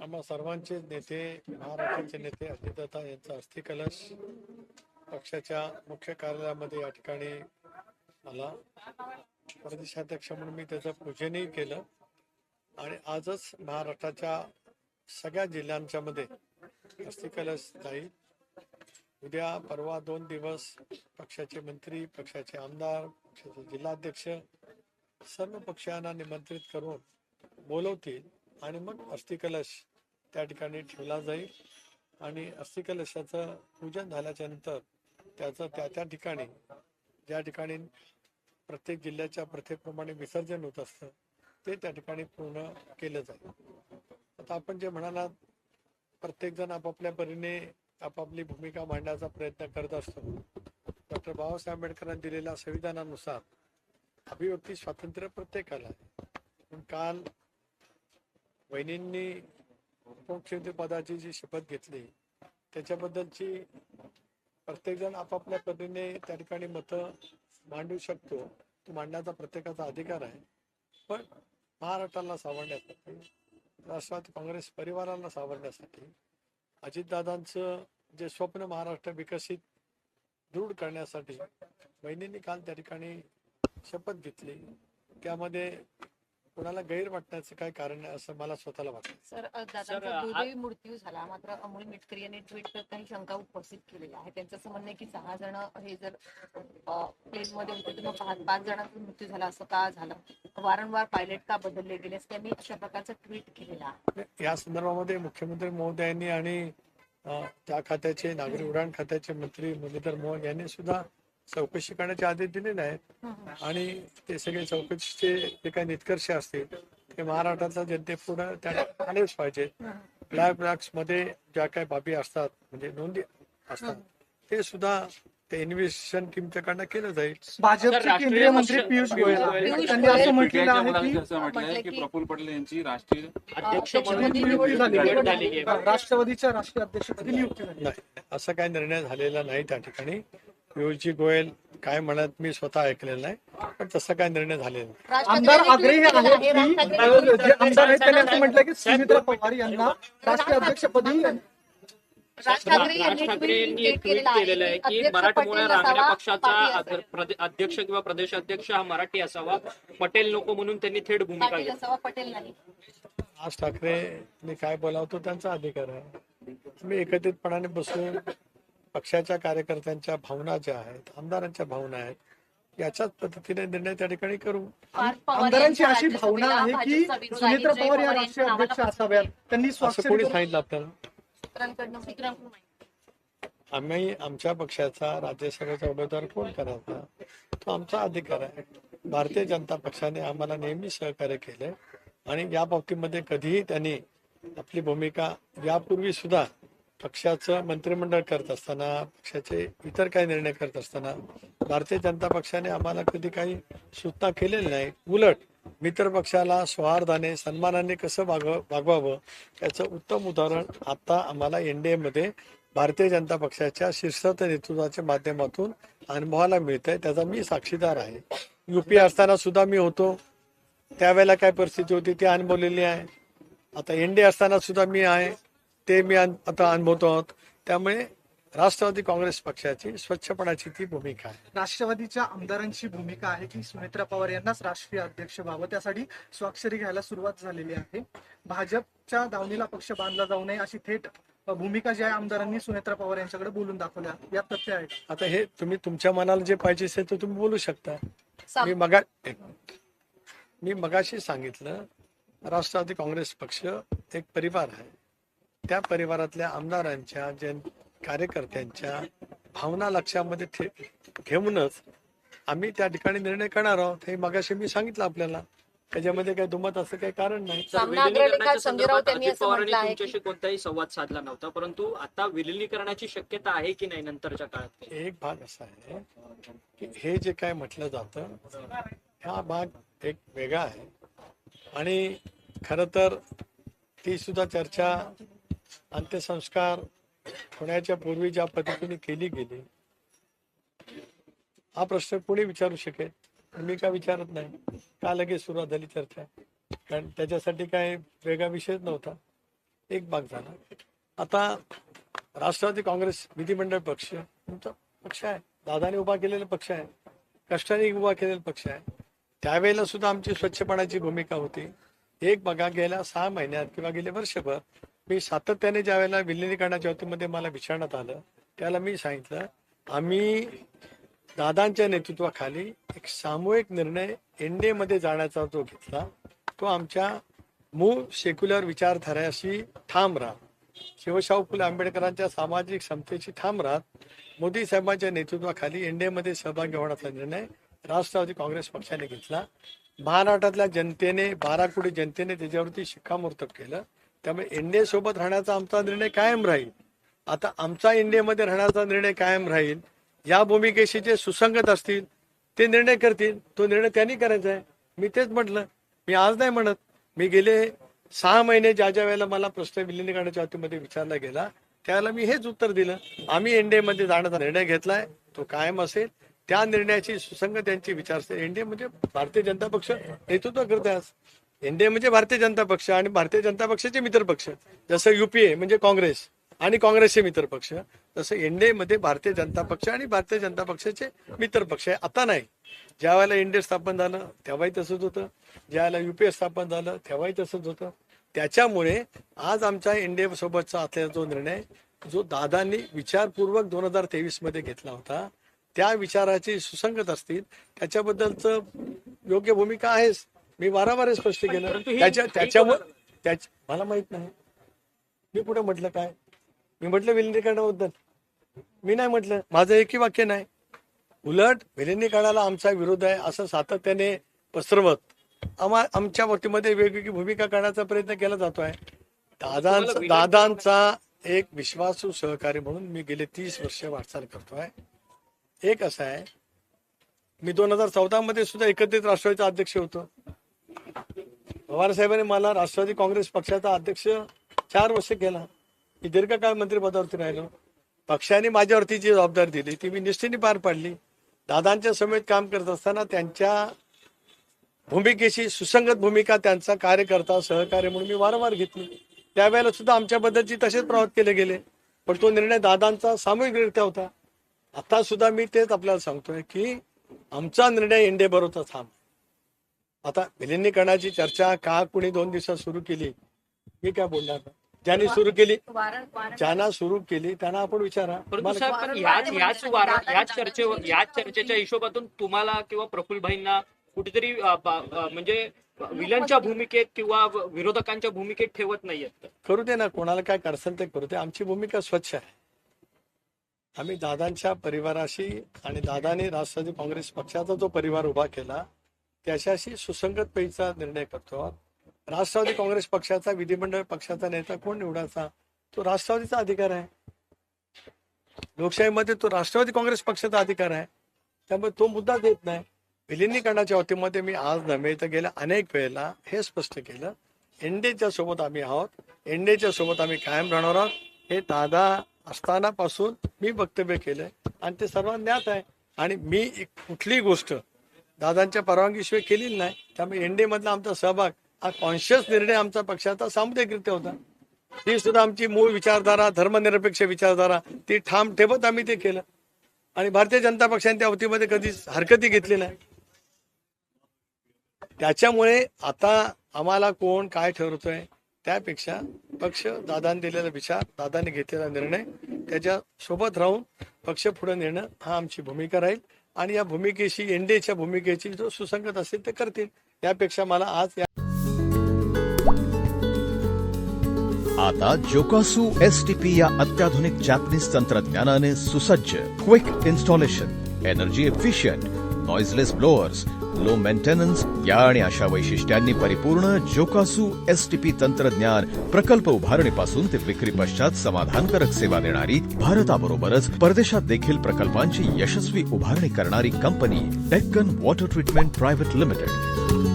आम्हा सर्वांचे नेते, महाराष्ट्राचे नेते अजितदादा यांचा अस्थिकलश पक्षाच्या मुख्य कार्यालयामध्ये या ठिकाणी आला. प्रदेशाध्यक्ष म्हणून मी त्याचं पूजनही केलं आणि आजच महाराष्ट्राच्या सगळ्या जिल्ह्यांच्या मध्ये अस्थिकलश जाईल. उद्या परवा 2 दिवस पक्षाचे मंत्री, पक्षाचे आमदार, पक्षाचे जिल्हाध्यक्ष सर्व पक्षांना निमंत्रित करून बोलवतील आणि मग अस्थिकलश त्या ठिकाणी ठेवला जाईल आणि अस्थिकलशाचं पूजन झाल्याच्या नंतर त्याचं त्या ठिकाणी ज्या ठिकाणी प्रत्येक जिल्ह्याच्या प्रथेप्रमाणे विसर्जन होत असतं ते त्या ठिकाणी पूर्ण केलं जाईल. आता आपण जे म्हणालात, प्रत्येकजण आपापल्या परीने आपापली भूमिका मांडण्याचा प्रयत्न करत असतो. डॉक्टर बाबासाहेब आंबेडकरांनी दिलेल्या संविधानानुसार अभिव्यक्ती स्वातंत्र्य प्रत्येकाला आहे. पण काल वहिनींनी उपमुख्यमंत्री पदाची जी शपथ घेतली त्याच्याबद्दलची प्रत्येकजण आपापल्या पद्धतीने त्या ठिकाणी मतं मांडू शकतो. तो मांडण्याचा प्रत्येकाचा अधिकार आहे. पण महाराष्ट्राला सावरण्यासाठी, राष्ट्रवादी काँग्रेस परिवाराला सावरण्यासाठी, अजितदादांचं जे स्वप्न महाराष्ट्र विकसित दृढ करण्यासाठी वहिनींनी काल त्या ठिकाणी शपथ घेतली. त्यामध्ये कोणाला गैर वाटण्याचं काही कारण नाही असं मला स्वतःला वाटतं. सर, दादांचा दुर्दैवी मृत्यू झाला, मात्र अमोल मिटकरी यांनी ट्विट करत काही शंका उपस्थित केलेल्या आहे. त्यांचं असं म्हणणं आहे की 6 जण हे जर प्लेनमध्ये होते तर मग 5 जणांचा मृत्यू झाला, असं का झालं? वारंवार पायलट का बदलले गेले? त्यांनी अशा प्रकारचं ट्विट केलेलं आहे. या संदर्भामध्ये मुख्यमंत्री महोदयांनी आणि त्या खात्याचे नागरी उड्डाण खात्याचे मंत्री मुरलीधर मोहोळ यांनी सुद्धा चौकशी करण्याचे आदेश दिलेले आहेत आणि ते सगळे चौकशीचे जे काही निष्कर्ष असतील ते महाराष्ट्राच्या जनतेपुढे त्या आलेच पाहिजेत. ब्लॅक बॉक्स मध्ये ज्या काही बाबी असतात, म्हणजे नोंदी असतात, ते सुद्धा ते इन्व्हेस्टिगेशन टीमच्याकडनं केलं जाईल. भाजपचे केंद्रीय मंत्री पियुष गोयल त्यांनी असं म्हटलेलं आहे की प्रफुल्ल पटेल यांची राष्ट्रीय अध्यक्ष नियुक्ती झाली, राष्ट्रवादीच्या राष्ट्रीय अध्यक्षपदी नियुक्ती झाली. नाही, असा काही निर्णय झालेला नाही. त्या ठिकाणी पियुषजी गोयल काय म्हणत मी स्वतः ऐकलेलं नाही, पण तसा काय निर्णय झालेला नाही. आमदार आग्रही आहेत की जे आमदार आहेत त्यांनी असं म्हटलं की सुमित्रा पवार यांना राष्ट्रीय अध्यक्षपदी राज ठाकरे यांनी ट्विट केलेलं आहे की मराठमोळ्या रांगण्या पक्षाचा अध्यक्ष किंवा प्रदेशाध्यक्ष हा मराठी असावा, पटेल नको म्हणून त्यांनी थेट भूमिका घेतली. असावा, पटेल नाही. राज ठाकरेंनी काय बोलावतो त्यांचा अधिकार आहे. मी एकत्रितपणाने बसून पक्षाच्या कार्यकर्त्यांच्या भावना ज्या आहेत, आमदारांच्या भावना आहेत, याच्याच पद्धतीने निर्णय त्या ठिकाणी करू. आमदारांची अशी भावना आहे की सुमित्रा पवार या राष्ट्रीय अध्यक्ष असाव्यात. त्यांनी असं कोणी सांगितलं आपल्याला? सूत्रांकडनं आम्ही आमच्या पक्षाचा राज्यसभेचा उमेदवार कोण करायचा तो आमचा अधिकार आहे. भारतीय जनता पक्षाने आम्हाला नेहमी सहकार्य केले आणि या बाबतीमध्ये कधीही त्यांनी आपली भूमिका यापूर्वी सुद्धा पक्षाचं मंत्रिमंडळ करत असताना, पक्षाचे इतर काही निर्णय करत असताना भारतीय जनता पक्षाने आम्हाला कधी काही सूचना केलेली नाही. उलट मित्र पक्षाला सौहार्दाने, सन्मानाने कसं वागवावं याचं उत्तम उदाहरण आता आम्हाला एनडीए मध्ये भारतीय जनता पक्षाच्या शीर्षस्थ नेतृत्वाच्या माध्यमातून अनुभवाला मिळतंय. त्याचा मी साक्षीदार आहे. युपी असताना सुद्धा मी होतो, त्यावेळेला काय परिस्थिती होती ती अनुभवलेली आहे. आता एनडीए असताना सुद्धा मी आहे, ते मी आता अनुभवतो आहोत. त्यामुळे राष्ट्रवादी काँग्रेस पक्षाची स्वच्छपणाची ती भूमिका आहे. राष्ट्रवादीच्या आमदारांची भूमिका आहे की सुमित्रा पवार यांनाच राष्ट्रीय अध्यक्ष व्हावं, त्यासाठी स्वाक्षरी घ्यायला सुरुवात झालेली आहे. भाजपच्या दावणीला पक्ष बांधला जाऊ नये अशी थेट भूमिका जी आहे आमदारांनी सुमित्रा पवार यांच्याकडे बोलून दाखवल्या, यात तथ्य आहे. आता हे तुम्ही तुमच्या मनाला जे पाहिजे असेल ते तुम्ही बोलू शकता. मी मगाशी सांगितलं, राष्ट्रवादी काँग्रेस पक्ष एक परिवार आहे. त्या परिवारातल्या आमदारांच्या कार्यकर्त्यांच्या भावना लक्षामध्ये घेऊनच आम्ही त्या ठिकाणी निर्णय करणार आहोत. हे मगाशी मी सांगितलं आपल्याला. त्याच्यामध्ये काही दुमत असं काही कारण नाही. तुमच्याशी कोणताही संवाद साधला नव्हता, परंतु आता विलिनीकरणाची शक्यता आहे की नाही नंतरच्या काळात? एक भाग असा आहे की हे जे काय म्हटलं जातं हा भाग एक वेगळा आहे आणि खरं तर ती सुद्धा चर्चा अंत्यसंस्कार होण्याच्या पूर्वी ज्या पद्धतीने केली गेली, हा प्रश्न कोणी विचारू शकेल? मी का विचारत नाही. का लगेच सुरुवात झाली चर्चा? कारण त्याच्यासाठी काय वेगळा विषयच नव्हता. एक भाग झाला. आता राष्ट्रवादी काँग्रेस विधिमंडळ पक्ष तुमचा पक्ष आहे, दादाने उभा केलेला पक्ष आहे, कष्टाने उभा केलेला पक्ष आहे. त्यावेळेला सुद्धा आमची स्वच्छपणाची भूमिका होती. एक बघा, गेल्या 6 महिन्यात किंवा गेले वर्षभर मी सातत्याने ज्या वेळेला विलिनीकरणाच्या वतीमध्ये मला विचारण्यात आलं त्याला मी सांगितलं, आम्ही दादांच्या नेतृत्वाखाली एक सामूहिक निर्णय एनडीए मध्ये जाण्याचा जो घेतला तो आमच्या मूळ सेक्युलर विचारधाऱ्याशी ठाम राहत, शिवशाहू फुले आंबेडकरांच्या सामाजिक समतेशी ठाम राहत मोदी साहेबांच्या नेतृत्वाखाली एनडीए मध्ये सहभागी होण्याचा निर्णय राष्ट्रवादी काँग्रेस पक्षाने घेतला. महाराष्ट्रातल्या जनतेने 12 कोटी जनतेने त्याच्यावरती शिक्कामोर्तब केलं. त्यामुळे एनडीए सोबत राहण्याचा आमचा निर्णय कायम राहील. आता आमचा एनडीए मध्ये राहण्याचा निर्णय कायम राहील. या भूमिकेशी जे सुसंगत असतील ते निर्णय करतील, तो निर्णय त्यांनी करायचा आहे. मी तेच म्हटलं, मी आज नाही म्हणत. मी गेले 6 महिने ज्या वेळेला मला प्रश्न विलिनीकरणाच्या वतीमध्ये विचारला गेला त्यावेळेला मी हेच उत्तर दिलं, आम्ही एनडीए मध्ये जाण्याचा निर्णय घेतलाय, तो कायम असेल. त्या निर्णयाची सुसंगत यांची विचारसरणी. एनडीए म्हणजे भारतीय जनता पक्ष नेतृत्व करते आज. एनडीए म्हणजे भारतीय जनता पक्ष आणि भारतीय जनता पक्षाचे मित्र पक्ष. जसं युपीए म्हणजे काँग्रेस आणि काँग्रेसचे मित्र पक्ष, तसं एनडीए मध्ये भारतीय जनता पक्ष आणि भारतीय जनता पक्षाचे मित्र पक्ष आहे. आता नाही, ज्या वेळेला एनडीए स्थापन झालं तेव्हाही तसंच होतं, ज्या वेळेला युपीए स्थापन झालं तेव्हाही तसंच होतं. त्याच्यामुळे आज आमच्या एनडीए सोबतचा असलेला जो निर्णय जो दादांनी विचारपूर्वक 2023 मध्ये घेतला होता त्या विचाराची सुसंगत असतील त्याच्याबद्दलच योग्य भूमिका आहेच. मी वारंवार स्पष्ट केलं. त्याच्यामुळे मला माहित नाही मी पुढे म्हटलं काय. मी म्हटलं विलिनीकरणाबद्दल मी नाही म्हटलं, माझं एकही वाक्य नाही. उलट विलिनीकरणाला आमचा विरोध आहे असं सातत्याने पसरवत आमच्या वतीमध्ये वेगवेगळी भूमिका करण्याचा प्रयत्न केला जातोय. दादांचा एक विश्वासू सहकारी म्हणून मी गेले 30 वर्ष वाटचाल करतोय. एक असं आहे, मी 2014 मध्ये सुद्धा एकत्रित राष्ट्रवादीचा अध्यक्ष होतो. पवार साहेबांनी मला राष्ट्रवादी काँग्रेस पक्षाचा अध्यक्ष 4 वर्ष केला. मी दीर्घकाळ मंत्रिपदावरती राहिलो. पक्षाने माझ्यावरती जी जबाबदारी दिली ती मी निष्ठेने पार पाडली. दादांच्या समेत काम करत असताना त्यांच्या भूमिकेशी सुसंगत भूमिका त्यांचा कार्यकर्ता सहकार्य म्हणून मी वारंवार घेतली. त्यावेळेला सुद्धा आमच्याबद्दलची तसेच प्रवाद केले गेले, पण तो निर्णय दादांचा सामूहिकरित्या होता. आता सुद्धा मी तेच आपल्याला सांगतोय की आमचा निर्णय एनडीए बरोबरचा ठाम. आता विलिनीकरणाची चर्चा का कुणी 2 दिवसात सुरू केली मी काय बोलणार नाही. ज्यांनी सुरू केली, ज्यांना सुरू केली त्यांना आपण विचारा. परंतु साहेब, पण याच चर्चेच्या हिशोबातून तुम्हाला किंवा प्रफुल्लभाईंना कुठेतरी म्हणजे विलनच्या भूमिकेत किंवा विरोधकांच्या भूमिकेत ठेवत नाहीयेत. करू दे ना, कोणाला काय करसेल ते करू दे. आमची भूमिका स्वच्छ आहे. आम्ही दादांच्या परिवाराशी आणि दादाने राष्ट्रवादी काँग्रेस पक्षाचा जो परिवार उभा केला त्याच्याशी सुसंगत पैसा निर्णय करतो. राष्ट्रवादी काँग्रेस पक्षाचा विधिमंडळ पक्षाचा नेता कोण निवडायचा तो राष्ट्रवादीचा अधिकार आहे. लोकशाहीमध्ये तो राष्ट्रवादी काँग्रेस पक्षाचा अधिकार आहे. त्यामुळे तो मुद्दाच येत नाही. विलिनीकरणाच्या वतीमध्ये मी आज नव्हे तर गेल्या अनेक वेळेला हे स्पष्ट केलं, एनडीएच्या सोबत आम्ही आहोत, एनडीएच्या सोबत आम्ही कायम राहणार आहोत. हे दादा असतानापासून मी वक्तव्य केलंय आणि ते सर्वांना ज्ञात आहे. आणि मी कुठलीही गोष्ट दादांच्या परवानगीशिवाय केलेली नाही. त्यामुळे एनडीए मधला आमचा सहभाग हा कॉन्शियस निर्णय आमचा पक्षाचा सामुदायिकरित्या होता. ही सुद्धा आमची मूळ विचारधारा, धर्मनिरपेक्ष विचारधारा ती ठाम ठेवत आम्ही ते केलं. आणि भारतीय जनता पक्षाने त्या वतीमध्ये कधीच हरकती घेतली नाही. त्याच्यामुळे आता आम्हाला कोण काय ठरवतोय त्यापेक्षा पक्ष दादांनी दिलेला विचार, दादांनी घेतलेला निर्णय त्याच्या सोबत राहून पक्ष पुढे नेणं हा आमची भूमिका राहील. आणि या भूमिकेशी एनडीएच्या भूमिकेची जो सुसंगत असेल ते करतील. यापेक्षा मला आज आता जोकासू एसटीपी या अत्याधुनिक जॅपनीज तंत्रज्ञानाने सुसज्ज, quick installation, energy efficient, noiseless blowers, low maintenance या आणि अशा वैशिष्ट्यांनी परिपूर्ण जोकासू एसटीपी तंत्रज्ञान प्रकल्प उभारणीपासून ते विक्री पश्चात समाधानकारक सेवा देणारी, भारताबरोबरच परदेशात देखील प्रकल्पांची यशस्वी उभारणी करणारी company Deccan water treatment private limited.